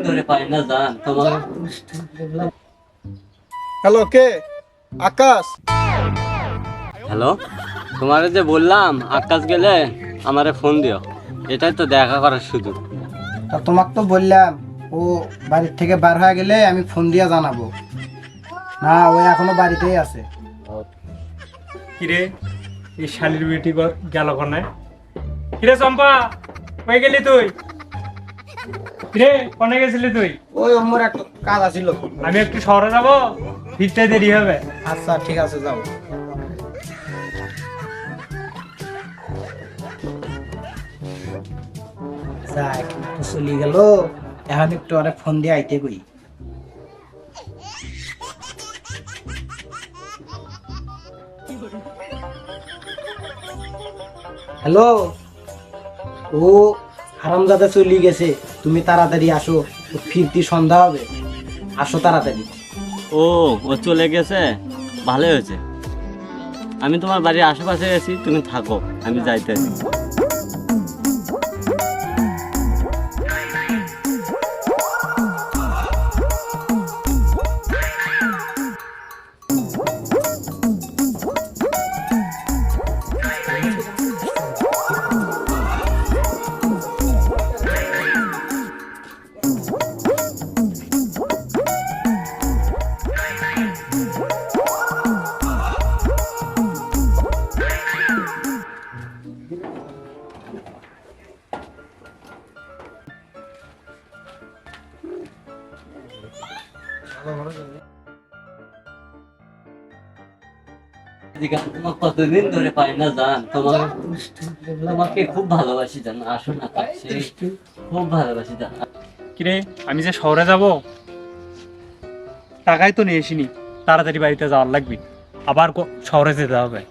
ধরে পাই না জান তোমার। হ্যালো, কে? আকাশ? হ্যালো, তোমারে যে বললাম আকাশ গেলে আমারে ফোন দিও, এটাই তো দেখা করার সুযোগ। তা তোমাকে তো বললাম ও বাড়ির থেকে বার হয়ে গেলে আমি ফোন দিয়ে জানাবো। না, ও এখনো বাড়িতেই আছে। কিরে এই শালির বেটি গেল কোনে? কিরে চম্পা, কই গেলি তুই? কিরে কোনে গেছিলি তুই? ওই ওমর একটা কাজ আছিল। আমি একটু শহরে যাব, ফিরতে দেরি হবে। আচ্ছা ঠিক আছে, যাও। যাক, একটু চলে গেল, এখন একটু আরে ফোন দিয়ে আইতে কই। হ্যালো, ও হারামজাদা চলে গেছে, তুমি তাড়াতাড়ি আসো, ফিরতি সন্ধ্যা হবে, আসো তাড়াতাড়ি। ও ও চলে গেছে, ভালোই হয়েছে। আমি তোমার বাড়ির আশেপাশে গেছি, তুমি থাকো, আমি যাইতেছি। তোমার কতদিন ধরে পাই না জান, তোমাকে খুব ভালোবাসি জান, আসো না কাছে, খুব ভালোবাসি জান। কিরে আমি যে শহরে যাব, টাকাই তো নিয়ে আসিনি, তাড়াতাড়ি বাড়িতে যাওয়ার লাগবে, আবার শহরে যেতে হবে।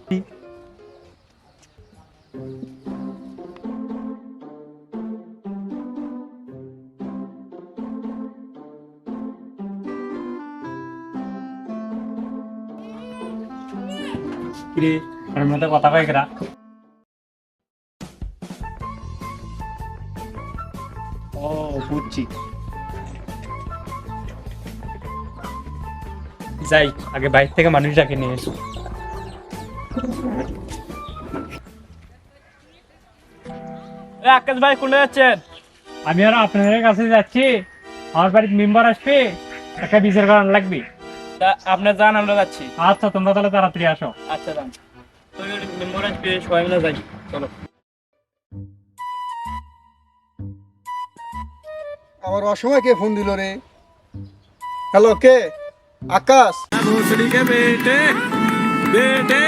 কিরে আমার মধ্যে কথা কয় কেরা? ও বুঝছি, যাই আগে বাইরে থেকে মানুষ ডাকে নিয়ে এসো। আকাশ ভাই কোনে যাচ্ছেন? আমি আর আপনাদের কাছে যাচ্ছি, আমার বাড়ির মেম্বার আসবে, একটা বিচার করার লাগবে। আপনার যান, আমরা যাচ্ছি। আচ্ছা তোমরা তাহলে তাড়াতাড়ি আসো। আচ্ছা যান, মেম্বার আসবে, সবাই মিলে যাই, চলো। আমার অসময় কে ফোন দিল রে? হ্যালো, কে? আকাশ? भोसड़ी के बेटे बेटे